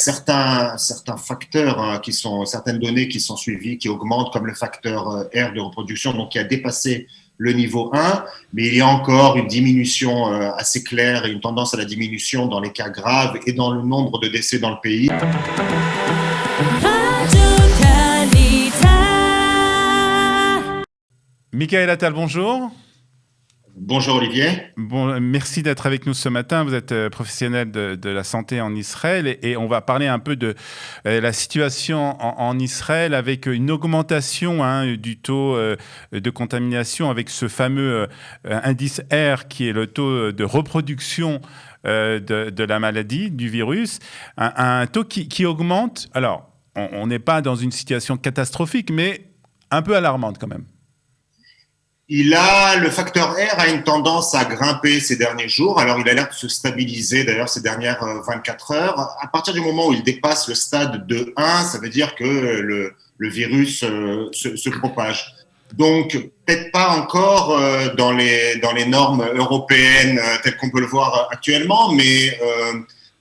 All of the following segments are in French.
certains facteurs certaines données qui sont suivies, qui augmentent, comme le facteur R de reproduction, donc qui a dépassé le niveau 1, mais il y a encore une diminution assez claire et une tendance à la diminution dans les cas graves et dans le nombre de décès dans le pays. Michael Attal, bonjour. Bonjour Olivier. Bon, merci d'être avec nous ce matin. Vous êtes professionnel de la santé en Israël et on va parler un peu de la situation en Israël avec une augmentation du taux de contamination avec ce fameux indice R qui est le taux de reproduction de la maladie, du virus. Un taux qui augmente. Alors, on n'est pas dans une situation catastrophique, mais un peu alarmante quand même. Le facteur R a une tendance à grimper ces derniers jours. Alors, il a l'air de se stabiliser d'ailleurs ces dernières 24 heures. À partir du moment où il dépasse le stade de 1, ça veut dire que le virus se propage. Donc, peut-être pas encore dans les normes européennes telles qu'on peut le voir actuellement, mais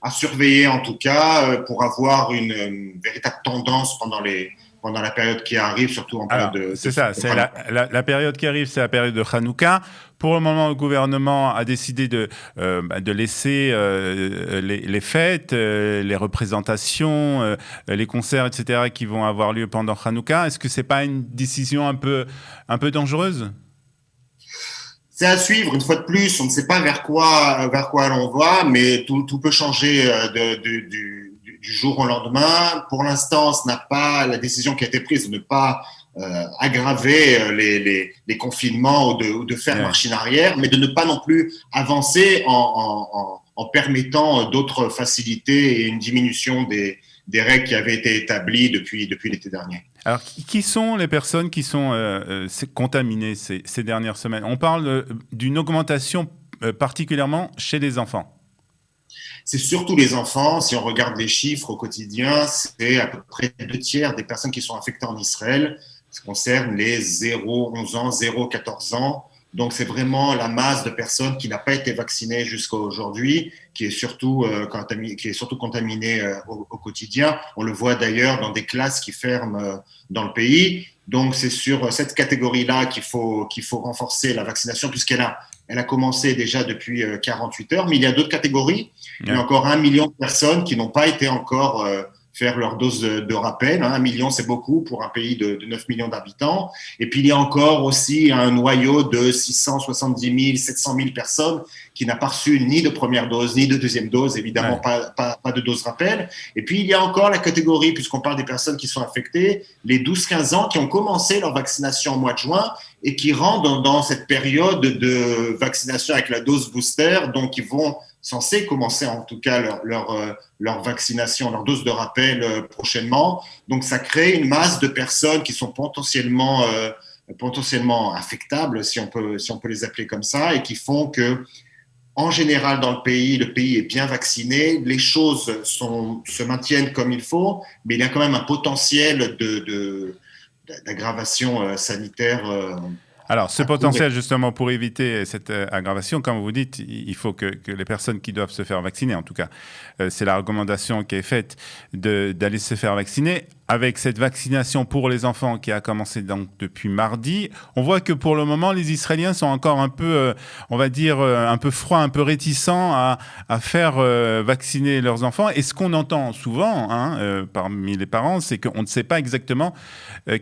à surveiller en tout cas pour avoir une véritable tendance pendant la période qui arrive, surtout en période de... C'est ça, c'est la période qui arrive, c'est la période de Hanouka. Pour le moment, le gouvernement a décidé de laisser les fêtes, les représentations, les concerts, etc., qui vont avoir lieu pendant Hanouka. Est-ce que ce n'est pas une décision un peu dangereuse ? C'est à suivre, une fois de plus. On ne sait pas vers quoi l'on va, mais tout peut changer du jour au lendemain. Pour l'instant, ce n'a pas la décision qui a été prise de ne pas aggraver les confinements ou de faire marche en arrière, mais de ne pas non plus avancer en permettant d'autres facilités et une diminution des règles qui avaient été établies depuis l'été dernier. Alors, qui sont les personnes qui sont contaminées ces dernières semaines ? On parle d'une augmentation particulièrement chez les enfants. C'est surtout les enfants. Si on regarde les chiffres au quotidien, c'est à peu près 2/3 des personnes qui sont infectées en Israël. Ça concerne les 0-11 ans, 0-14 ans. Donc, c'est vraiment la masse de personnes qui n'a pas été vaccinée jusqu'à aujourd'hui, qui est surtout contaminée au quotidien. On le voit d'ailleurs dans des classes qui ferment dans le pays. Donc, c'est sur cette catégorie-là qu'il faut renforcer la vaccination, puisqu'elle a commencé déjà depuis 48 heures. Mais il y a d'autres catégories. Il y a encore 1 million de personnes qui n'ont pas été encore faire leur dose de rappel. 1 million, c'est beaucoup pour un pays de 9 millions d'habitants. Et puis, il y a encore aussi un noyau de 670 000, 700 000 personnes qui n'a pas reçu ni de première dose, ni de deuxième dose, évidemment pas de dose rappel. Et puis, il y a encore la catégorie, puisqu'on parle des personnes qui sont infectées, les 12-15 ans qui ont commencé leur vaccination au mois de juin et qui rentrent dans cette période de vaccination avec la dose booster, donc ils vont censés commencer en tout cas leur vaccination, leur dose de rappel prochainement. Donc, ça crée une masse de personnes qui sont potentiellement affectables, si on peut les appeler comme ça, et qui font que, en général, dans le pays est bien vacciné, les choses se maintiennent comme il faut, mais il y a quand même un potentiel d'aggravation sanitaire. Alors, ce potentiel, justement, pour éviter cette aggravation, comme vous dites, il faut que les personnes qui doivent se faire vacciner, en tout cas, c'est la recommandation qui est faite d'aller se faire vacciner. Avec cette vaccination pour les enfants qui a commencé donc depuis mardi, on voit que pour le moment, les Israéliens sont encore un peu, on va dire, un peu froids, un peu réticents à faire vacciner leurs enfants. Et ce qu'on entend souvent parmi les parents, c'est qu'on ne sait pas exactement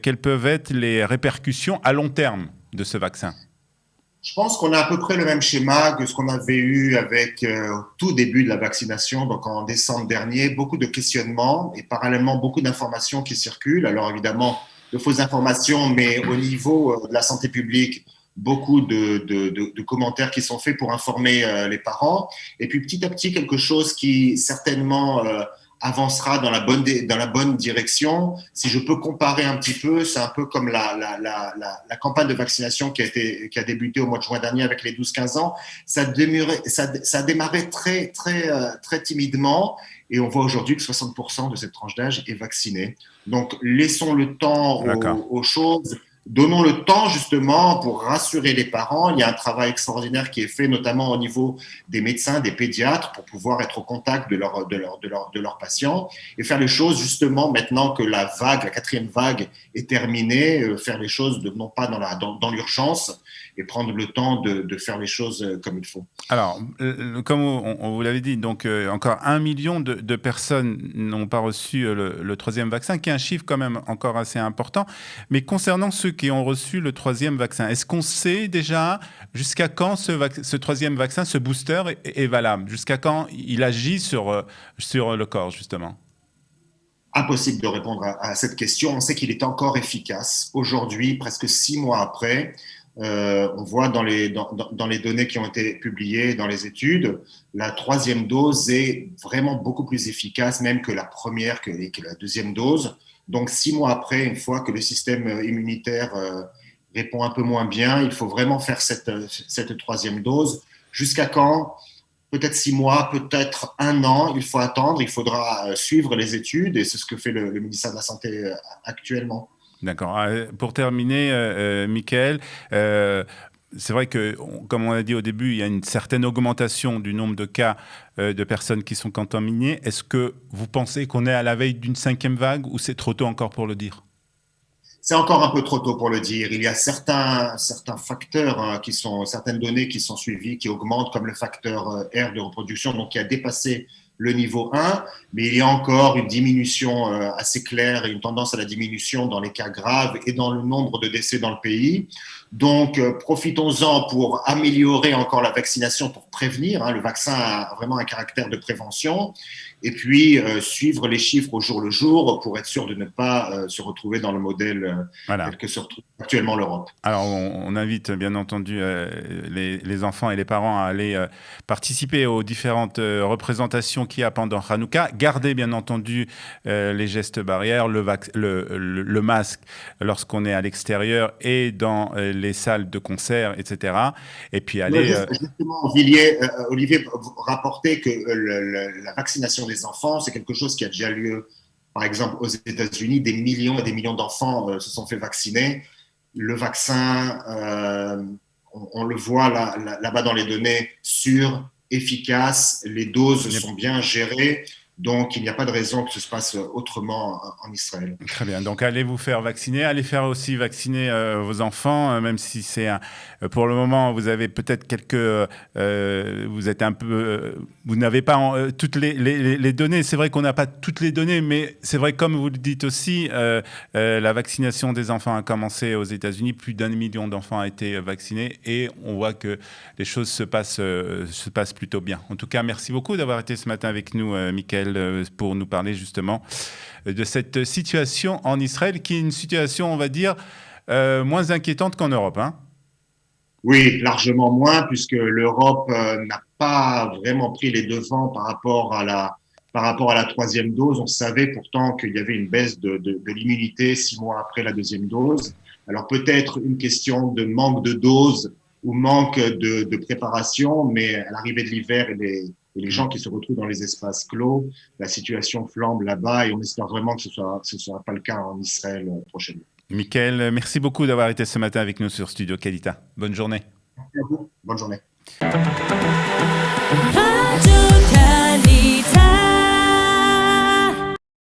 quelles peuvent être les répercussions à long terme de ce vaccin. Je pense qu'on a à peu près le même schéma que ce qu'on avait eu avec au tout début de la vaccination, donc en décembre dernier, beaucoup de questionnements et parallèlement beaucoup d'informations qui circulent. Alors évidemment, de fausses informations, mais au niveau de la santé publique, beaucoup de commentaires qui sont faits pour informer les parents. Et puis petit à petit, quelque chose qui certainement avancera dans la bonne direction. Si je peux comparer un petit peu, c'est un peu comme la campagne de vaccination qui a débuté au mois de juin dernier avec les 12-15 ans. Ça a démarré très timidement et on voit aujourd'hui que 60% de cette tranche d'âge est vaccinée. Donc, laissons le temps aux choses Donnons le temps justement pour rassurer les parents. Il y a un travail extraordinaire qui est fait, notamment au niveau des médecins, des pédiatres, pour pouvoir être au contact de leurs patients et faire les choses justement maintenant que la 4e vague est terminée, faire les choses non pas dans l'urgence et prendre le temps de faire les choses comme il faut. Alors, comme on vous l'avait dit, donc encore 1 million de personnes n'ont pas reçu le 3e vaccin, qui est un chiffre quand même encore assez important. Mais concernant ceux qui ont reçu le 3e vaccin, est-ce qu'on sait déjà jusqu'à quand ce 3e vaccin, ce booster, est valable? Jusqu'à quand il agit sur le corps, justement? Impossible de répondre à cette question. On sait qu'il est encore efficace. Aujourd'hui, presque 6 mois après, on voit dans les données qui ont été publiées dans les études, la 3e dose est vraiment beaucoup plus efficace même que la première, que la 2e dose. Donc 6 mois après, une fois que le système immunitaire répond un peu moins bien, il faut vraiment faire cette 3e dose. Jusqu'à quand? Peut-être 6 mois, peut-être 1 an, il faut attendre, il faudra suivre les études et c'est ce que fait le ministère de la Santé actuellement. D'accord. Pour terminer, Michael, c'est vrai que, comme on a dit au début, il y a une certaine augmentation du nombre de cas de personnes qui sont contaminées. Est-ce que vous pensez qu'on est à la veille d'une 5e vague ou c'est trop tôt encore pour le dire? C'est encore un peu trop tôt pour le dire. Il y a certains facteurs certaines données qui sont suivies, qui augmentent, comme le facteur R de reproduction, donc qui a dépassé le niveau 1, mais il y a encore une diminution assez claire et une tendance à la diminution dans les cas graves et dans le nombre de décès dans le pays. Donc, profitons-en pour améliorer encore la vaccination, pour prévenir. Le vaccin a vraiment un caractère de prévention. Et puis, suivre les chiffres au jour le jour pour être sûr de ne pas se retrouver dans le modèle Voilà. tel que se retrouve actuellement l'Europe. Alors, on invite bien entendu les enfants et les parents à aller participer aux différentes représentations qu'il y a pendant Hanouka. Gardez bien entendu les gestes barrières, le masque lorsqu'on est à l'extérieur et dans les salles de concert, etc. Et puis aller... Justement, Olivier rapportait que la vaccination des enfants, c'est quelque chose qui a déjà lieu, par exemple, aux États-Unis. Des millions et des millions d'enfants se sont fait vacciner. Le vaccin, on le voit là-bas dans les données, sûr, efficace, les doses sont bien gérées, donc il n'y a pas de raison que ce se passe autrement en Israël. Très bien, donc allez vous faire vacciner, allez faire aussi vacciner vos enfants, même si c'est pour le moment, vous avez peut-être vous êtes un peu, vous n'avez pas toutes les données. C'est vrai qu'on n'a pas toutes les données, mais c'est vrai, comme vous le dites aussi, la vaccination des enfants a commencé aux États-Unis. Plus d'1 million d'enfants a été vaccinés et on voit que les choses se passent plutôt bien. En tout cas, merci beaucoup d'avoir été ce matin avec nous, Michael, pour nous parler justement de cette situation en Israël, qui est une situation, on va dire, moins inquiétante qu'en Europe, hein? Oui, largement moins, puisque l'Europe n'a pas vraiment pris les devants par rapport à la 3e dose. On savait pourtant qu'il y avait une baisse de l'immunité 6 mois après la 2e dose. Alors peut-être une question de manque de dose ou manque de préparation, mais à l'arrivée de l'hiver et les gens qui se retrouvent dans les espaces clos, la situation flambe là-bas et on espère vraiment que ce sera pas le cas en Israël prochainement. Michael, merci beaucoup d'avoir été ce matin avec nous sur Studio Qualita. Bonne journée. Merci à vous. Bonne journée. Radio